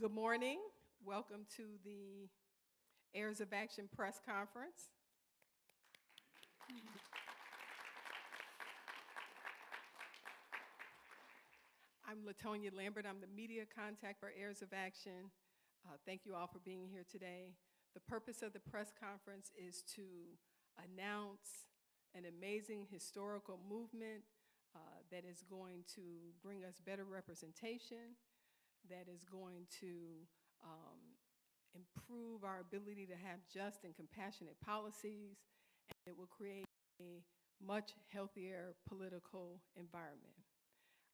Good morning. Welcome to the Heirs of Action press conference. I'm LaTonya Lambert. I'm the media contact for Heirs of Action. Thank you all for being here today. The purpose of the press conference is to announce an amazing historical movement that is going to bring us better representation, that is going to improve our ability to have just and compassionate policies, and it will create a much healthier political environment.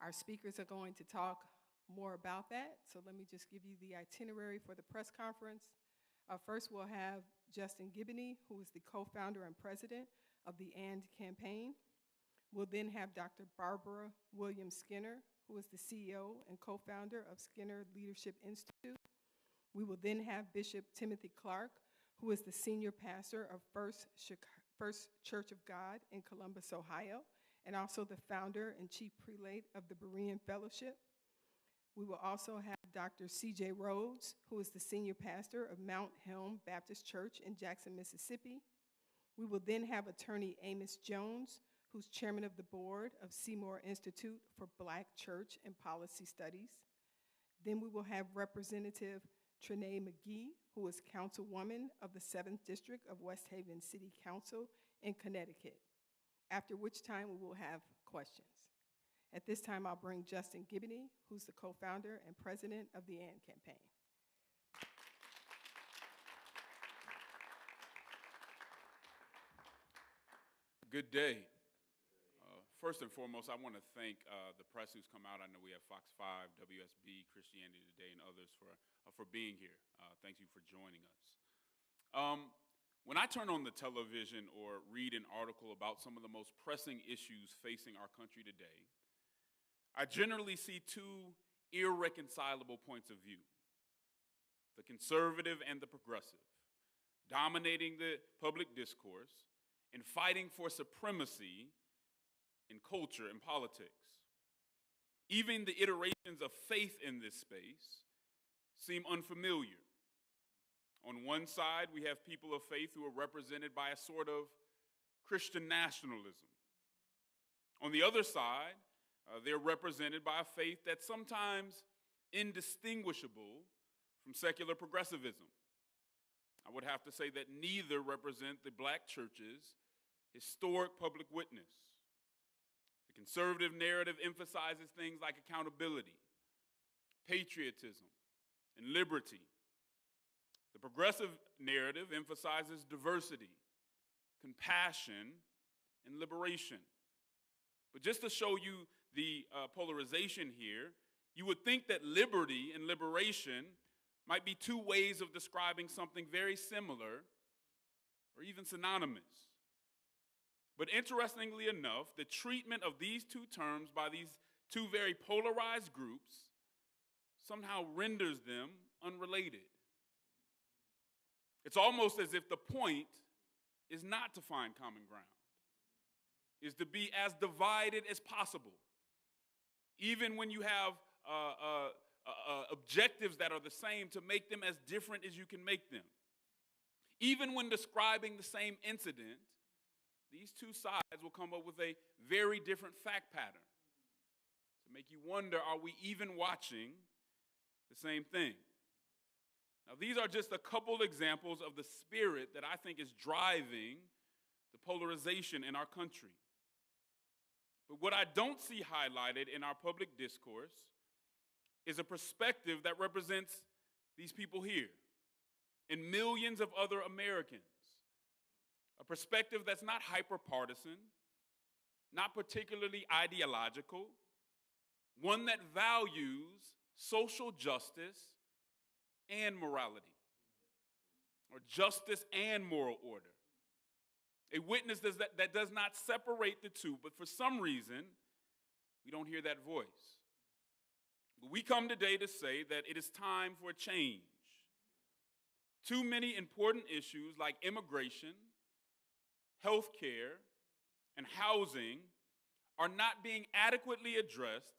Our speakers are going to talk more about that, so let me just give you the itinerary for the press conference. First, we'll have Justin Giboney, who is the co-founder and president of the AND campaign. We'll then have Dr. Barbara Williams Skinner, who is the CEO and co-founder of Skinner Leadership Institute. We will then have Bishop Timothy Clark, who is the senior pastor of First Church of God in Columbus, Ohio, and also the founder and chief prelate of the Berean Fellowship. We will also have Dr. C.J. Rhodes, who is the senior pastor of Mount Helm Baptist Church in Jackson, Mississippi. We will then have attorney Amos Jones, who's chairman of the board of Seymour Institute for Black Church and Policy Studies. Then we will have Representative Trenae McGee, who is councilwoman of the 7th District of West Haven City Council in Connecticut, after which time we will have questions. At this time, I'll bring Justin Giboney, who's the co-founder and president of the AND campaign. Good day. First and foremost, I want to thank the press who's come out. I know we have Fox 5, WSB, Christianity Today, and others for being here. Thank you for joining us. When I turn on the television or read an article about some of the most pressing issues facing our country today, I generally see two irreconcilable points of view: the conservative and the progressive, dominating the public discourse and fighting for supremacy in culture and politics. Even the iterations of faith in this space seem unfamiliar. On one side, we have people of faith who are represented by a sort of Christian nationalism. On the other side, they're represented by a faith that's sometimes indistinguishable from secular progressivism. I would have to say that neither represent the black church's historic public witness. The conservative narrative emphasizes things like accountability, patriotism, and liberty. The progressive narrative emphasizes diversity, compassion, and liberation. But just to show you the polarization here, you would think that liberty and liberation might be two ways of describing something very similar or even synonymous. But interestingly enough, the treatment of these two terms by these two very polarized groups somehow renders them unrelated. It's almost as if the point is not to find common ground, is to be as divided as possible. Even when you have objectives that are the same, to make them as different as you can make them. Even when describing the same incident, these two sides will come up with a very different fact pattern to make you wonder, are we even watching the same thing? Now, these are just a couple examples of the spirit that I think is driving the polarization in our country. But what I don't see highlighted in our public discourse is a perspective that represents these people here and millions of other Americans. A perspective that's not hyper-partisan, not particularly ideological, one that values social justice and morality, or justice and moral order. A witness that does not separate the two, but for some reason, we don't hear that voice. But we come today to say that it is time for a change. Too many important issues like immigration, health care, and housing are not being adequately addressed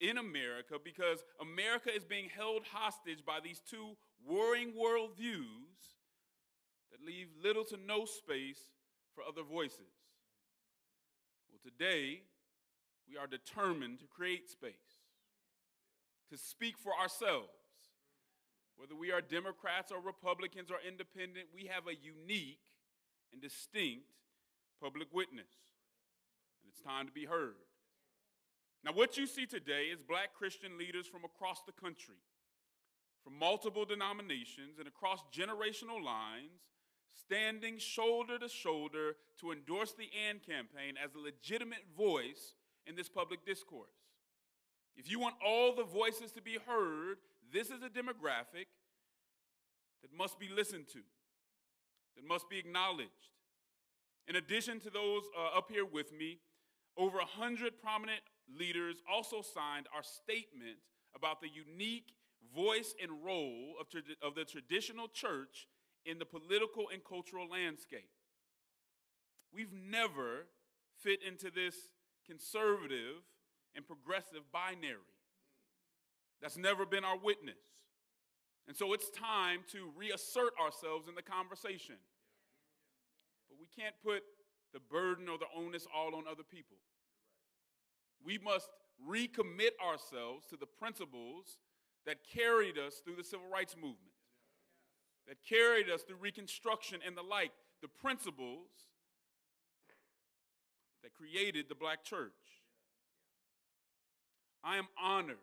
in America because America is being held hostage by these two warring worldviews that leave little to no space for other voices. Well, today, we are determined to create space, to speak for ourselves. Whether we are Democrats or Republicans or independent, we have a unique and distinct public witness, and it's time to be heard. Now, what you see today is black Christian leaders from across the country, from multiple denominations and across generational lines, standing shoulder to shoulder to endorse the AND campaign as a legitimate voice in this public discourse. If you want all the voices to be heard, this is a demographic that must be listened to, that must be acknowledged. In addition to those up here with me, over 100 prominent leaders also signed our statement about the unique voice and role of the traditional church in the political and cultural landscape. We've never fit into this conservative and progressive binary. That's never been our witness. And so it's time to reassert ourselves in the conversation. But we can't put the burden or the onus all on other people. We must recommit ourselves to the principles that carried us through the civil rights movement, that carried us through Reconstruction and the like, the principles that created the black church. I am honored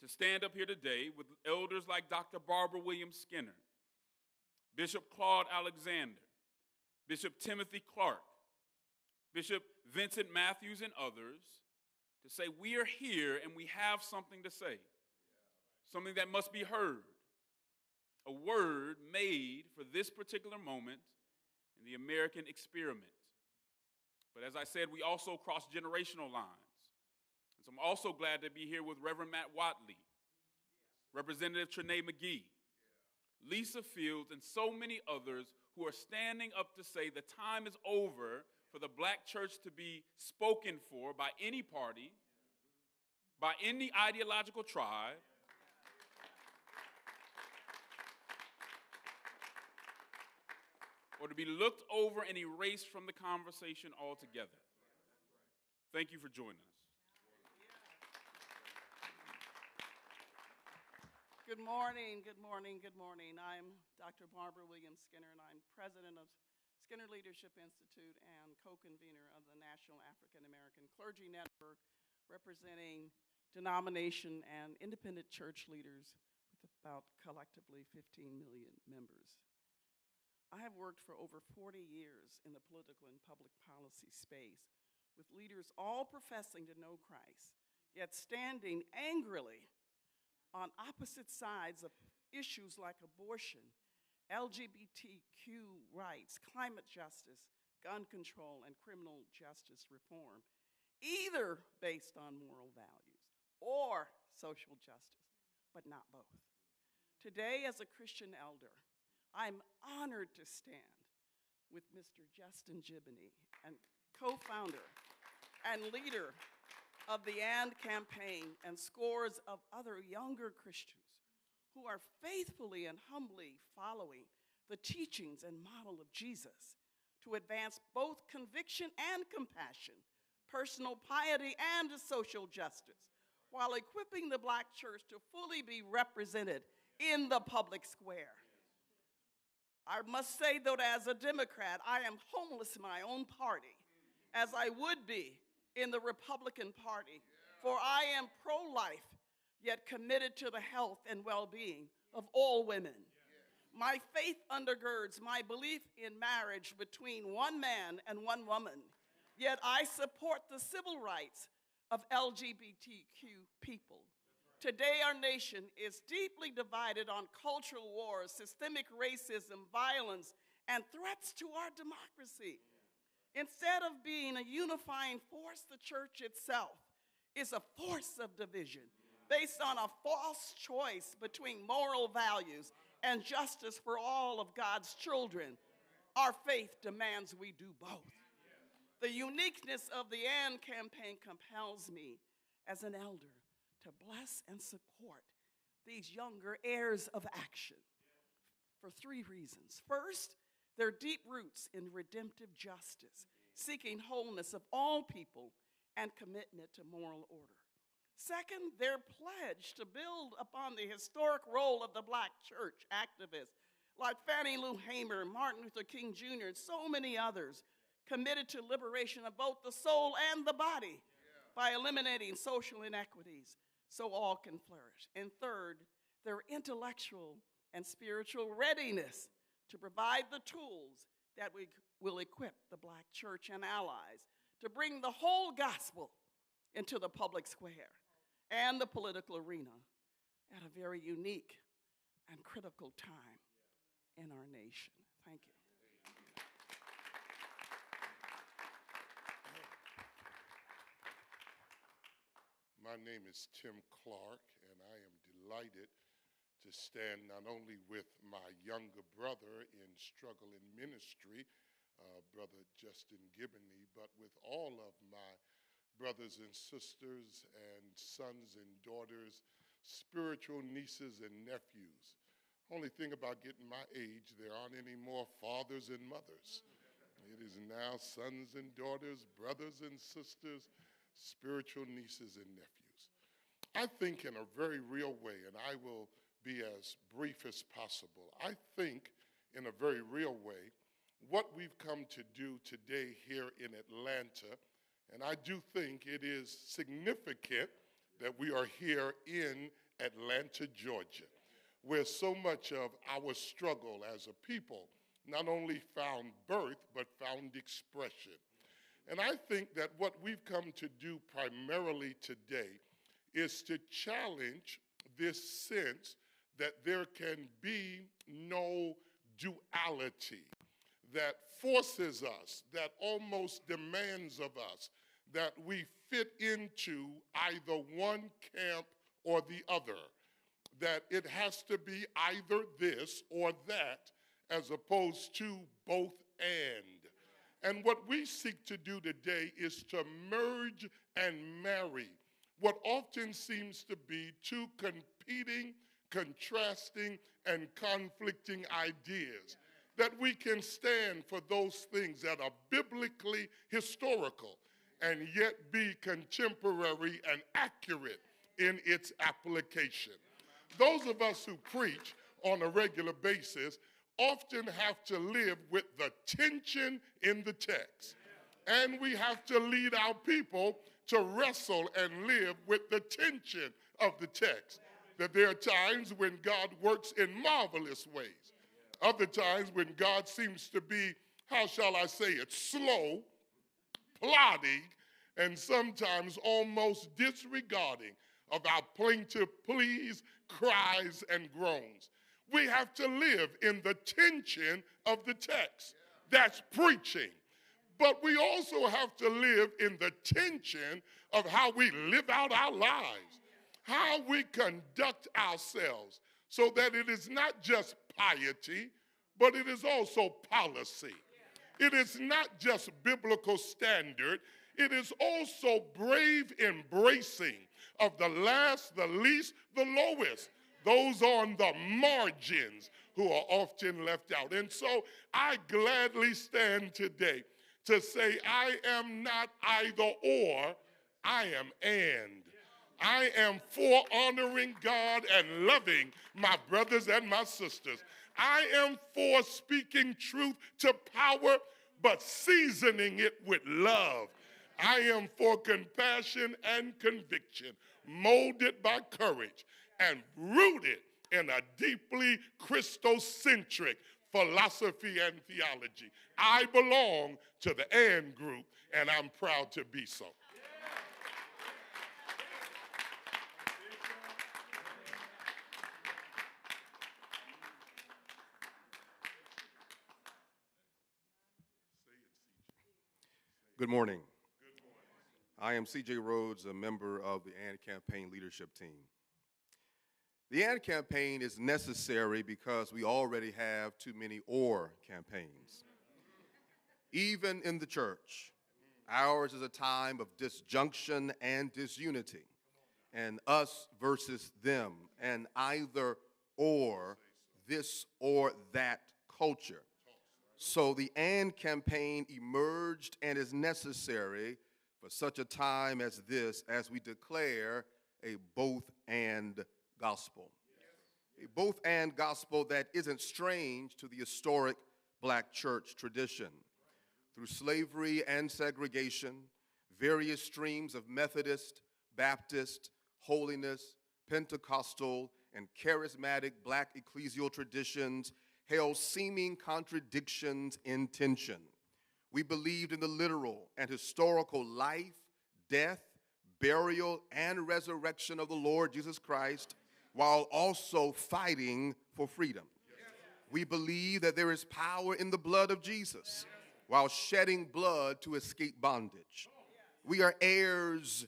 to stand up here today with elders like Dr. Barbara Williams Skinner, Bishop Claude Alexander, Bishop Timothy Clark, Bishop Vincent Matthews, and others to say we are here and we have something to say, something that must be heard, a word made for this particular moment in the American experiment. But as I said, we also cross generational lines. And so I'm also glad to be here with Reverend Matt Watley, Representative Trenae McGee, Lisa Fields, and so many others who are standing up to say the time is over for the black church to be spoken for by any party, by any ideological tribe, or to be looked over and erased from the conversation altogether. Thank you for joining us. Good morning, good morning, good morning. I'm Dr. Barbara Williams Skinner, and I'm president of Skinner Leadership Institute and co-convener of the National African American Clergy Network, representing denomination and independent church leaders with about collectively 15 million members. I have worked for over 40 years in the political and public policy space with leaders all professing to know Christ, yet standing angrily on opposite sides of issues like abortion, LGBTQ rights, climate justice, gun control, and criminal justice reform, either based on moral values or social justice, but not both. Today, as a Christian elder, I'm honored to stand with Mr. Justin Giboney, and co-founder and leader of the AND campaign, and scores of other younger Christians who are faithfully and humbly following the teachings and model of Jesus to advance both conviction and compassion, personal piety and social justice, while equipping the black church to fully be represented in the public square. I must say, though, as a Democrat, I am homeless in my own party, as I would be in the Republican Party, for I am pro-life, yet committed to the health and well-being of all women. My faith undergirds my belief in marriage between one man and one woman, yet I support the civil rights of LGBTQ people. Today, our nation is deeply divided on cultural wars, systemic racism, violence, and threats to our democracy. Instead of being a unifying force, the church itself is a force of division based on a false choice between moral values and justice for all of God's children. Our faith demands we do both. The uniqueness of the AND campaign compels me as an elder to bless and support these younger heirs of action for three reasons. First, their deep roots in redemptive justice, seeking wholeness of all people and commitment to moral order. Second, their pledge to build upon the historic role of the Black church activists like Fannie Lou Hamer, Martin Luther King Jr., and so many others, committed to liberation of both the soul and the body by eliminating social inequities so all can flourish. And third, their intellectual and spiritual readiness to provide the tools that will equip the Black church and allies to bring the whole gospel into the public square and the political arena at a very unique and critical time in our nation. Thank you. My name is Tim Clark, and I am delighted to stand not only with my younger brother in struggle in ministry, Brother Justin Giboney, but with all of my brothers and sisters and sons and daughters, spiritual nieces and nephews. Only thing about getting my age, there aren't any more fathers and mothers. It is now sons and daughters, brothers and sisters, spiritual nieces and nephews. I think in a very real way, and I will be as brief as possible, I think in a very real way, what we've come to do today here in Atlanta, and I do think it is significant that we are here in Atlanta, Georgia, where so much of our struggle as a people not only found birth, but found expression. And I think that what we've come to do primarily today is to challenge this sense that there can be no duality that forces us, that almost demands of us, that we fit into either one camp or the other, that it has to be either this or that as opposed to both and. And what we seek to do today is to merge and marry what often seems to be two competing, contrasting, and conflicting ideas, that we can stand for those things that are biblically historical and yet be contemporary and accurate in its application. Those of us who preach on a regular basis often have to live with the tension in the text. And we have to lead our people to wrestle and live with the tension of the text. That there are times when God works in marvelous ways. Other times when God seems to be, how shall I say it, slow, plodding, and sometimes almost disregarding of our plaintive pleas, cries, and groans. We have to live in the tension of the text. That's preaching. But we also have to live in the tension of how we live out our lives, how we conduct ourselves, so that it is not just piety, but it is also policy. It is not just biblical standard, it is also brave embracing of the last, the least, the lowest, those on the margins who are often left out. And so I gladly stand today to say I am not either or, I am and. I am for honoring God and loving my brothers and my sisters. I am for speaking truth to power, but seasoning it with love. I am for compassion and conviction, molded by courage and rooted in a deeply Christocentric philosophy and theology. I belong to the and group, and I'm proud to be so. Good morning. I am C.J. Rhodes, a member of the AND Campaign leadership team. The AND campaign is necessary because we already have too many OR campaigns. Even in the church, ours is a time of disjunction and disunity. and us versus them, and either or, this or that culture. So the AND campaign emerged and is necessary for such a time as this, as we declare a both-and gospel. A both-and gospel that isn't strange to the historic black church tradition. Through slavery and segregation, various streams of Methodist, Baptist, holiness, Pentecostal, and charismatic black ecclesial traditions held seeming contradictions in tension. We believed in the literal and historical life, death, burial, and resurrection of the Lord Jesus Christ, while also fighting for freedom. We believe that there is power in the blood of Jesus, while shedding blood to escape bondage. We are heirs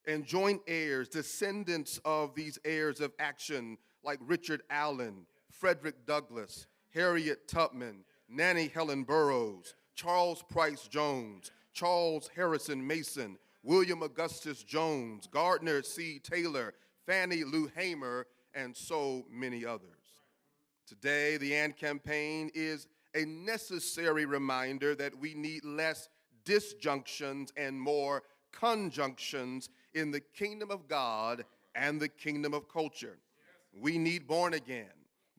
and joint heirs, descendants of these heirs of action like Richard Allen, Frederick Douglass, Harriet Tubman, Nannie Helen Burroughs, Charles Price Jones, Charles Harrison Mason, William Augustus Jones, Gardner C. Taylor, Fannie Lou Hamer, and so many others. Today, the AND campaign is a necessary reminder that we need less disjunctions and more conjunctions in the kingdom of God and the kingdom of culture. We need born again,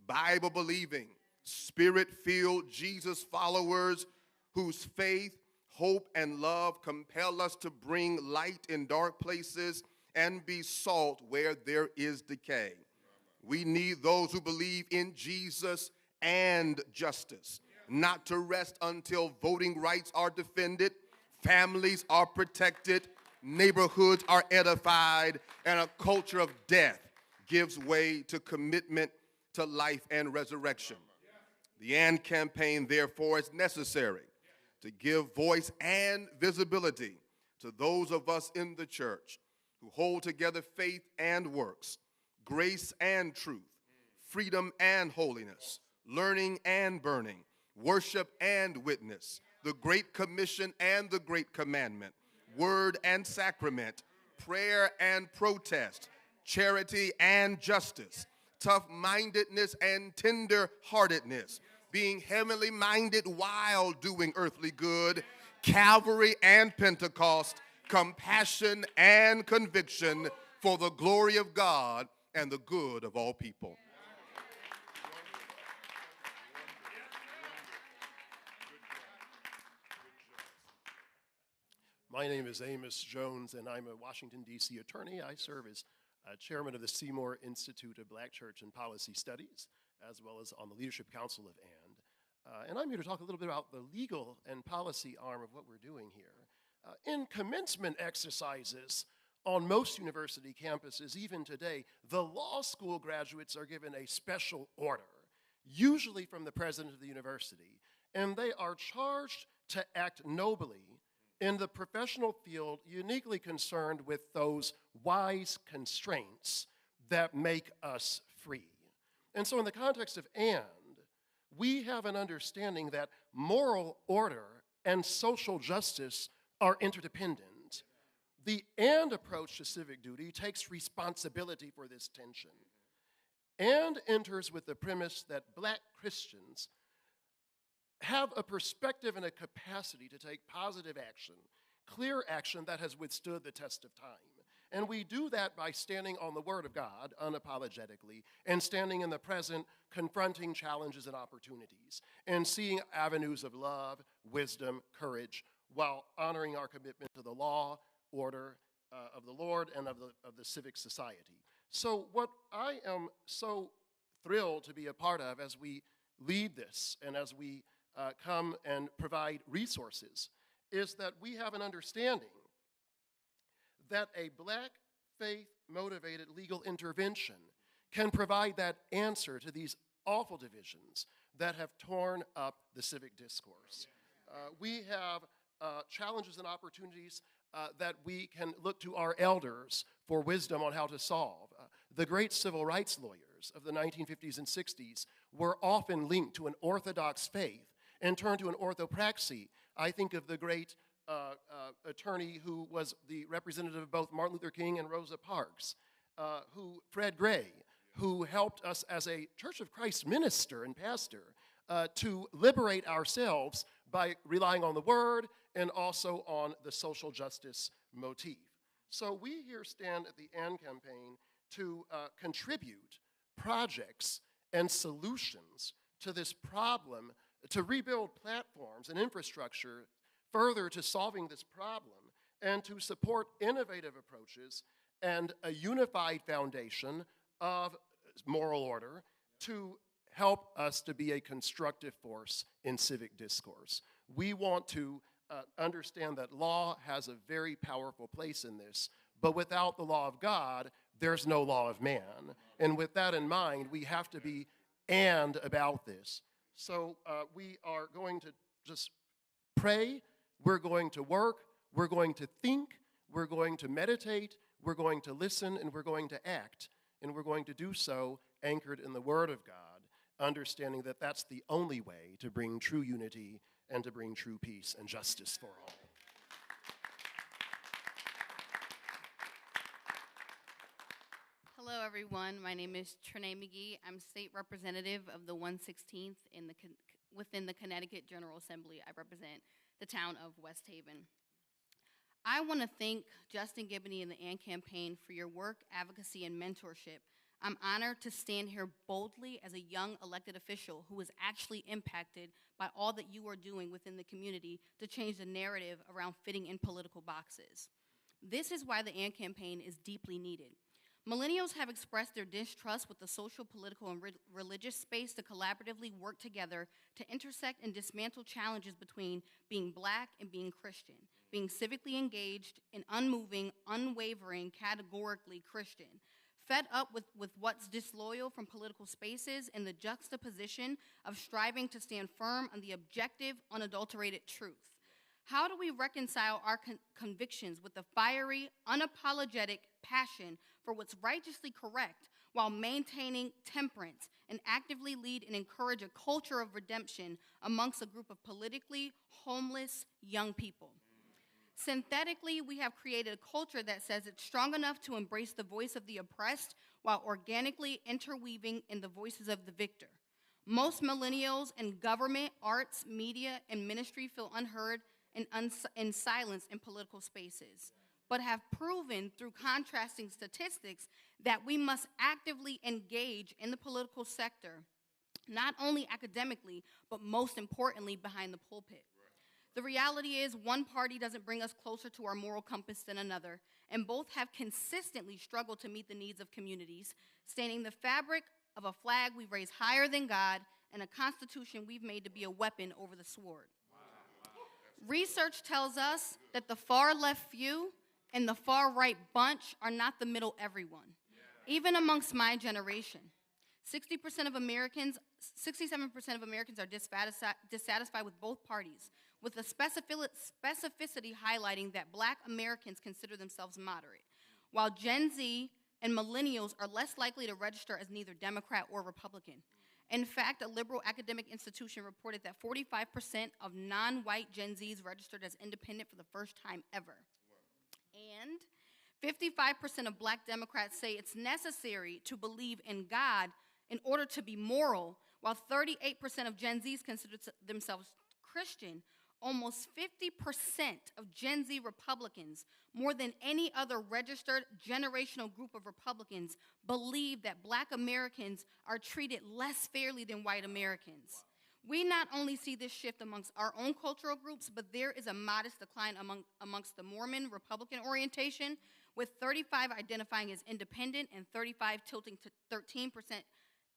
Bible-believing, Spirit-filled Jesus followers whose faith, hope, and love compel us to bring light in dark places and be salt where there is decay. We need those who believe in Jesus and justice, not to rest until voting rights are defended, families are protected, neighborhoods are edified, and a culture of death gives way to commitment to life and resurrection. The AND campaign, therefore, is necessary to give voice and visibility to those of us in the church who hold together faith and works, grace and truth, freedom and holiness, learning and burning, worship and witness, the Great Commission and the Great Commandment, word and sacrament, prayer and protest, charity and justice, tough-mindedness and tender-heartedness, being heavenly minded while doing earthly good, Calvary and Pentecost, compassion and conviction for the glory of God and the good of all people. My name is Amos Jones, and I'm a Washington, D.C. attorney. I serve as chairman of the Seymour Institute of Black Church and Policy Studies, as well as on the Leadership Council of AND. And I'm here to talk a little bit about the legal and policy arm of what we're doing here. In commencement exercises on most university campuses, even today, the law school graduates are given a special order, usually from the president of the university, and they are charged to act nobly in the professional field uniquely concerned with those wise constraints that make us free. And so in the context of AND, we have an understanding that moral order and social justice are interdependent. The AND approach to civic duty takes responsibility for this tension and enters with the premise that black Christians have a perspective and a capacity to take positive action, clear action that has withstood the test of time. And we do that by standing on the Word of God unapologetically and standing in the present, confronting challenges and opportunities, and seeing avenues of love, wisdom, courage, while honoring our commitment to the law, order of the Lord and of the civic society. So what I am so thrilled to be a part of as we lead this and as we come and provide resources is that we have an understanding that a black faith-motivated legal intervention can provide that answer to these awful divisions that have torn up the civic discourse. We have challenges and opportunities that we can look to our elders for wisdom on how to solve. The great civil rights lawyers of the 1950s and 60s were often linked to an orthodox faith and turned to an orthopraxy. I think of the great attorney who was the representative of both Martin Luther King and Rosa Parks, Fred Gray, who helped us as a Church of Christ minister and pastor to liberate ourselves by relying on the Word and also on the social justice motif. So we here stand at the AND campaign to contribute projects and solutions to this problem, to rebuild platforms and infrastructure further to solving this problem, and to support innovative approaches and a unified foundation of moral order to help us to be a constructive force in civic discourse. We want to understand that law has a very powerful place in this, but without the law of God, there's no law of man. And with that in mind, we have to be and about this. So we are going to just pray, we're going to work, we're going to think, we're going to meditate, we're going to listen, and we're going to act. And we're going to do so anchored in the Word of God, understanding that that's the only way to bring true unity and to bring true peace and justice for all. Hello, everyone. My name is Trenae McGee. I'm state representative of the 116th within the Connecticut General Assembly. I represent the town of West Haven. I want to thank Justin Giboney and the AND campaign for your work, advocacy, and mentorship. I'm honored to stand here boldly as a young elected official who is actually impacted by all that you are doing within the community to change the narrative around fitting in political boxes. This is why the AND campaign is deeply needed. Millennials have expressed their distrust with the social, political, and religious space to collaboratively work together to intersect and dismantle challenges between being Black and being Christian, being civically engaged and unmoving, unwavering, categorically Christian, fed up with what's disloyal from political spaces and the juxtaposition of striving to stand firm on the objective, unadulterated truth. How do we reconcile our convictions with the fiery, unapologetic passion for what's righteously correct while maintaining temperance and actively lead and encourage a culture of redemption amongst a group of politically homeless young people? Synthetically, we have created a culture that says it's strong enough to embrace the voice of the oppressed while organically interweaving in the voices of the victor. Most millennials in government, arts, media, and ministry feel unheard and silenced in political spaces, but have proven through contrasting statistics that we must actively engage in the political sector, not only academically, but most importantly behind the pulpit. The reality is one party doesn't bring us closer to our moral compass than another, and both have consistently struggled to meet the needs of communities, staining the fabric of a flag we've raised higher than God and a constitution we've made to be a weapon over the sword. Research tells us that the far left few and the far right bunch are not the middle everyone, even amongst my generation. 67% of Americans are dissatisfied with both parties, with the specificity highlighting that Black Americans consider themselves moderate, while Gen Z and millennials are less likely to register as neither Democrat or Republican. In fact, a liberal academic institution reported that 45% of non-white Gen Zs registered as independent for the first time ever. And 55% of Black Democrats say it's necessary to believe in God in order to be moral, while 38% of Gen Zs consider themselves Christian. Almost 50% of Gen Z Republicans, more than any other registered generational group of Republicans, believe that Black Americans are treated less fairly than white Americans. We not only see this shift amongst our own cultural groups, but there is a modest decline amongst the Mormon Republican orientation, with 35 identifying as independent and 13%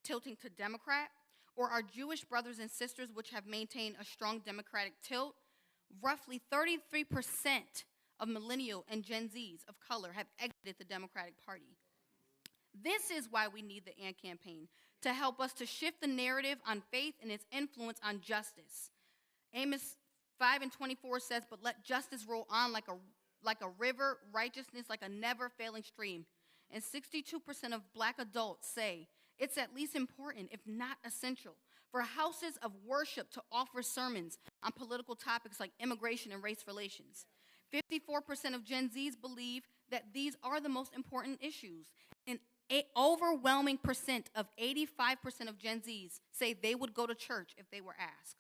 tilting to Democrat, or our Jewish brothers and sisters, which have maintained a strong Democratic tilt. Roughly 33% of millennial and Gen Zs of color have exited the Democratic Party. This is why we need the AND campaign, to help us to shift the narrative on faith and its influence on justice. Amos 5:24 says, "But let justice roll on like a river, righteousness like a never-failing stream." And 62% of Black adults say it's at least important, if not essential, for houses of worship to offer sermons on political topics like immigration and race relations. 54% of Gen Zs believe that these are the most important issues. An overwhelming percent of 85% of Gen Zs say they would go to church if they were asked.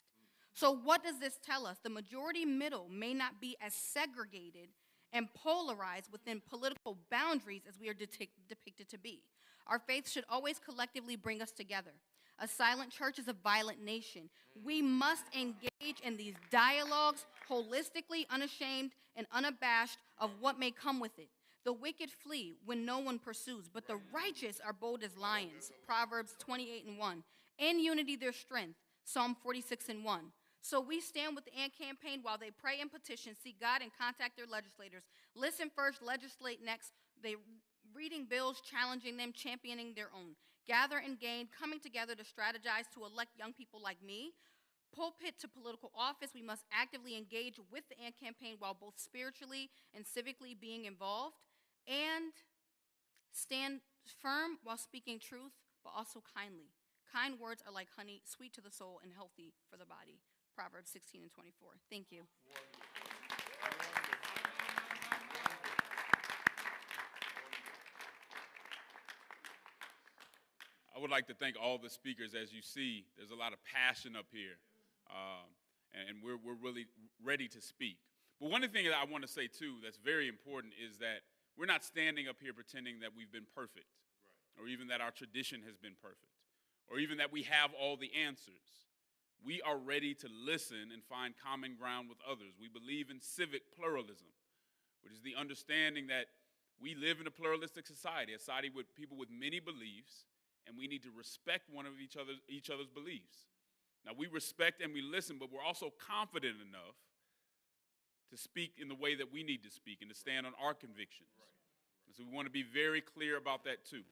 So what does this tell us? The majority middle may not be as segregated and polarized within political boundaries as we are depicted to be. Our faith should always collectively bring us together. A silent church is a violent nation. We must engage in these dialogues holistically, unashamed, and unabashed of what may come with it. The wicked flee when no one pursues, but the righteous are bold as lions. Proverbs 28:1. In unity their strength. Psalm 46:1. So we stand with the AND campaign while they pray and petition, seek God, and contact their legislators. Listen first, legislate next. They reading bills, challenging them, championing their own. Gather and gain, coming together to strategize to elect young people like me. Pulpit to political office, we must actively engage with the AND campaign while both spiritually and civically being involved. And stand firm while speaking truth, but also kindly. Kind words are like honey, sweet to the soul and healthy for the body. Proverbs 16:24. Thank you. I would like to thank all the speakers. As you see, there's a lot of passion up here, and we're really ready to speak. But one of the things that I want to say, too, that's very important is that we're not standing up here pretending that we've been perfect, or even that our tradition has been perfect, or even that we have all the answers. We are ready to listen and find common ground with others. We believe in civic pluralism, which is the understanding that we live in a pluralistic society, a society with people with many beliefs, and we need to respect one of each other's beliefs. Now, we respect and we listen, but we're also confident enough to speak in the way that we need to speak and to stand on our convictions. And so we want to be very clear about that, too.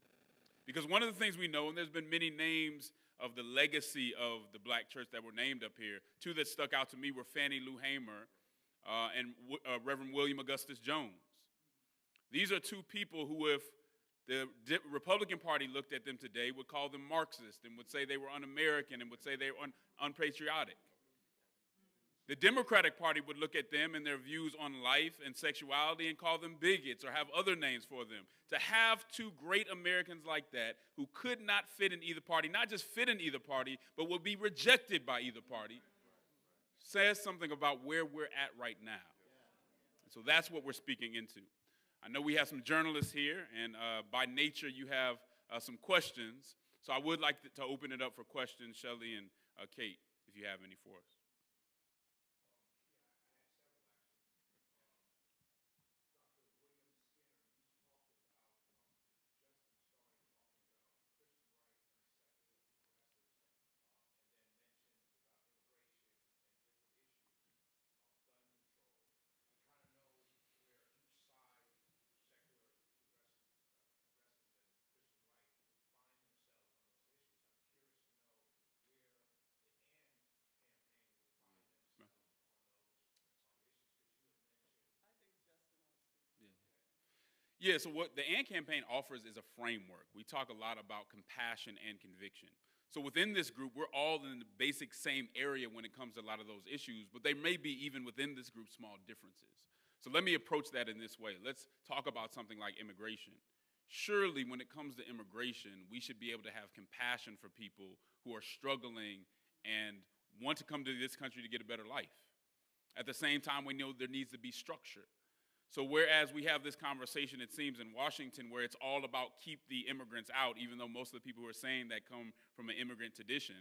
Because one of the things we know, and there's been many names of the legacy of the black church that were named up here, two that stuck out to me were Fannie Lou Hamer and Reverend William Augustus Jones. These are two people who, if the Republican Party looked at them today, would call them Marxist and would say they were un-American and would say they were unpatriotic. The Democratic Party would look at them and their views on life and sexuality and call them bigots or have other names for them. To have two great Americans like that who could not fit in either party, not just fit in either party, but would be rejected by either party, says something about where we're at right now. And so that's what we're speaking into. I know we have some journalists here, and by nature you have some questions. So I would like to open it up for questions, Shelley and Kate, if you have any for us. Yeah, so what the AND campaign offers is a framework. We talk a lot about compassion and conviction. So within this group, we're all in the basic same area when it comes to a lot of those issues, but there may be even within this group small differences. So let me approach that in this way. Let's talk about something like immigration. Surely when it comes to immigration, we should be able to have compassion for people who are struggling and want to come to this country to get a better life. At the same time, we know there needs to be structure. So whereas we have this conversation, it seems, in Washington where it's all about keep the immigrants out, even though most of the people who are saying that come from an immigrant tradition,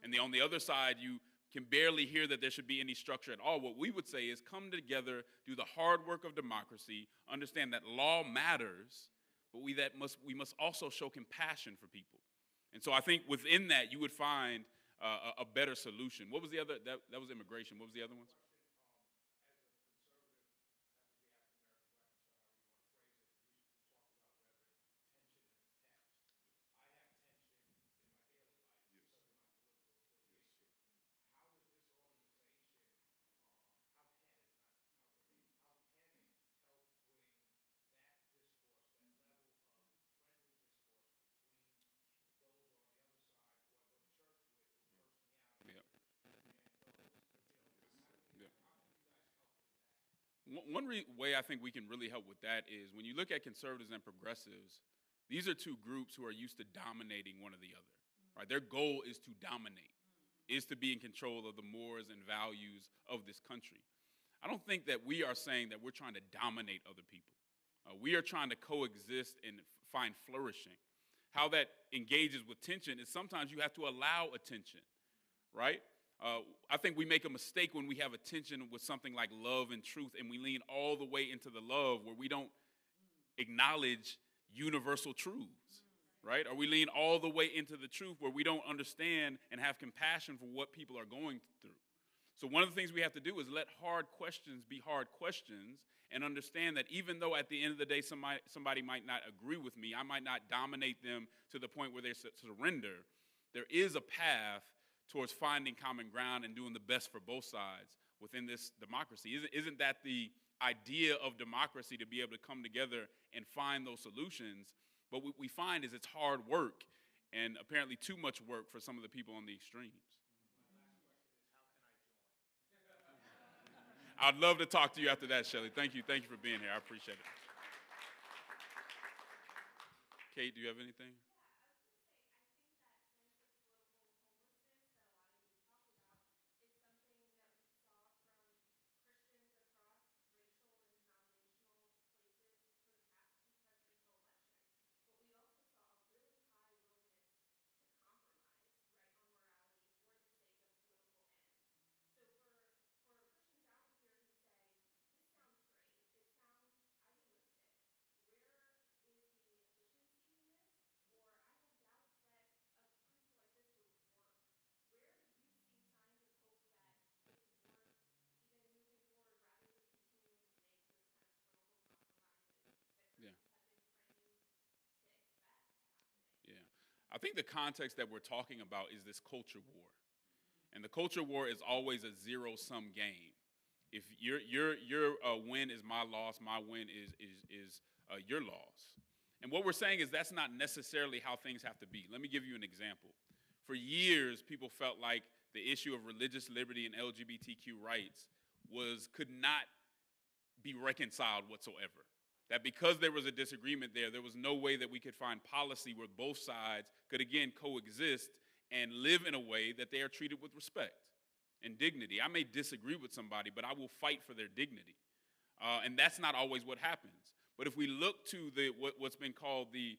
and on the other side, you can barely hear that there should be any structure at all. What we would say is come together, do the hard work of democracy, understand that law matters, but we must also show compassion for people. And so I think within that, you would find a better solution. What was the other? That was immigration. What was the other ones? Way I think we can really help with that is when you look at conservatives and progressives, these are two groups who are used to dominating one or the other. Right? Their goal is to dominate, is to be in control of the mores and values of this country. I don't think that we are saying that we're trying to dominate other people. We are trying to coexist and find flourishing. How that engages with tension is sometimes you have to allow attention, right? I think we make a mistake when we have a tension with something like love and truth, and we lean all the way into the love where we don't acknowledge universal truths, right? Or we lean all the way into the truth where we don't understand and have compassion for what people are going through. So one of the things we have to do is let hard questions be hard questions and understand that even though at the end of the day somebody might not agree with me, I might not dominate them to the point where they surrender, there is a path towards finding common ground and doing the best for both sides within this democracy. Isn't that the idea of democracy, to be able to come together and find those solutions? But what we find is it's hard work, and apparently too much work for some of the people on the extremes. I'd love to talk to you after that, Shelley. Thank you for being here. I appreciate it. Kate, do you have anything? Yeah. I think the context that we're talking about is this culture war. And the culture war is always a zero-sum game. If your win is my loss, my win is your loss. And what we're saying is that's not necessarily how things have to be. Let me give you an example. For years, people felt like the issue of religious liberty and LGBTQ rights could not be reconciled whatsoever. That because there was a disagreement there was no way that we could find policy where both sides could, again, coexist and live in a way that they are treated with respect and dignity. I may disagree with somebody, but I will fight for their dignity. And that's not always what happens. But if we look to what's been called the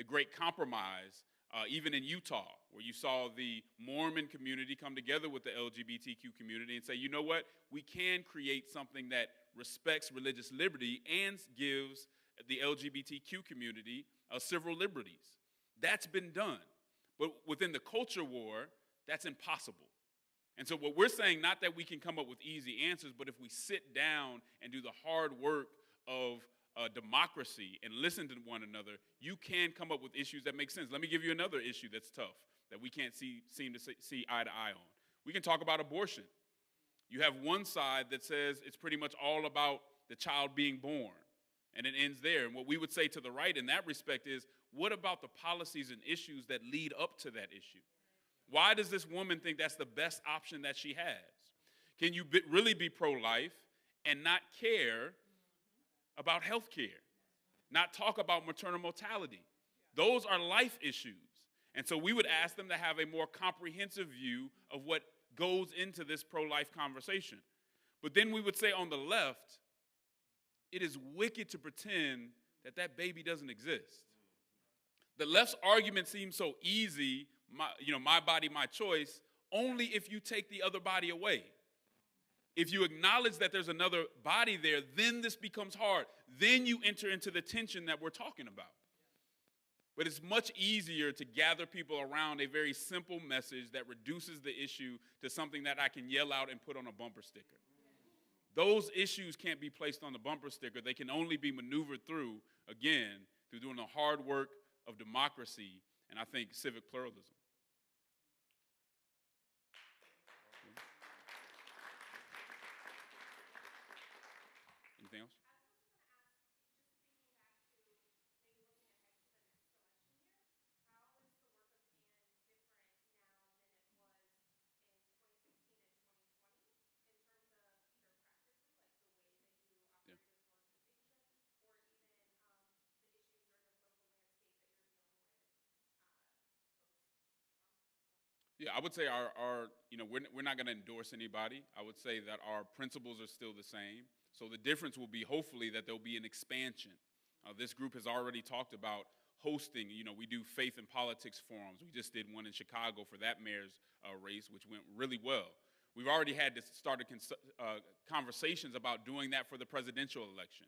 Great Compromise, even in Utah, where you saw the Mormon community come together with the LGBTQ community and say, you know what, we can create something that respects religious liberty and gives the LGBTQ community civil liberties. That's been done. But within the culture war, that's impossible. And so what we're saying, not that we can come up with easy answers, but if we sit down and do the hard work of democracy and listen to one another, you can come up with issues that make sense. Let me give you another issue that's tough, that we can't seem to see eye to eye on. We can talk about abortion. You have one side that says it's pretty much all about the child being born, and it ends there. And what we would say to the right in that respect is, what about the policies and issues that lead up to that issue? Why does this woman think that's the best option that she has? Can you really be pro-life and not care about health care, not talk about maternal mortality? Those are life issues. And so we would ask them to have a more comprehensive view of what goes into this pro-life conversation. But then we would say on the left, it is wicked to pretend that that baby doesn't exist. The left's argument seems so easy, my body, my choice, only if you take the other body away. If you acknowledge that there's another body there, then this becomes hard. Then you enter into the tension that we're talking about. But it's much easier to gather people around a very simple message that reduces the issue to something that I can yell out and put on a bumper sticker. Those issues can't be placed on the bumper sticker. They can only be maneuvered through, again, through doing the hard work of democracy and I think civic pluralism. Anything else? Yeah, I would say we're not going to endorse anybody. I would say that our principles are still the same. So the difference will be hopefully that there'll be an expansion. This group has already talked about hosting. We do faith and politics forums. We just did one in Chicago for that mayor's race, which went really well. We've already had to start conversations about doing that for the presidential election.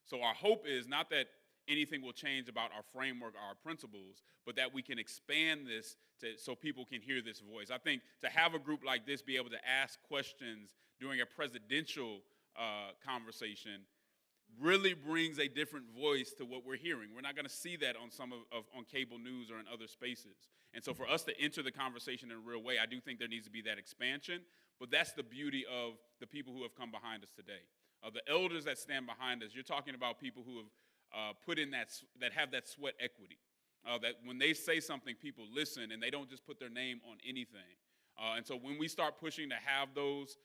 So our hope is not that anything will change about our framework, our principles, but that we can expand this so people can hear this voice. I think to have a group like this be able to ask questions during a presidential conversation really brings a different voice to what we're hearing. We're not going to see that on on cable news or in other spaces. And so for us to enter the conversation in a real way, I do think there needs to be that expansion, but that's the beauty of the people who have come behind us today. The elders that stand behind us, you're talking about people who have put in that have that sweat equity, that when they say something, people listen, and they don't just put their name on anything. And so when we start pushing to have those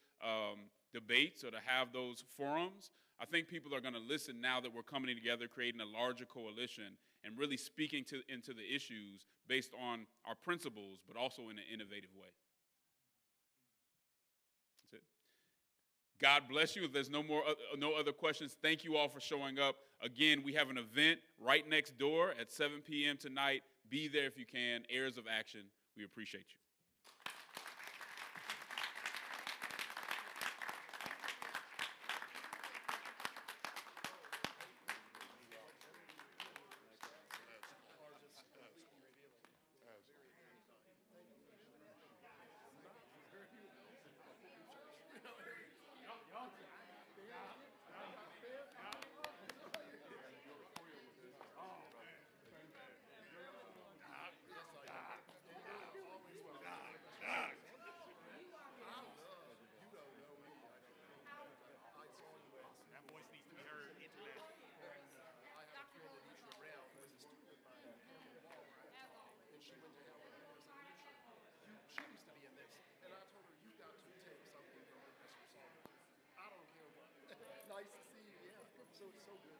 debates or to have those forums, I think people are going to listen now that we're coming together, creating a larger coalition, and really speaking into the issues based on our principles, but also in an innovative way. That's it. God bless you. If there's no other questions, thank you all for showing up. Again, we have an event right next door at 7 p.m. tonight. Be there if you can. Heirs of Action. We appreciate you. Nice to see you. Yeah, so good.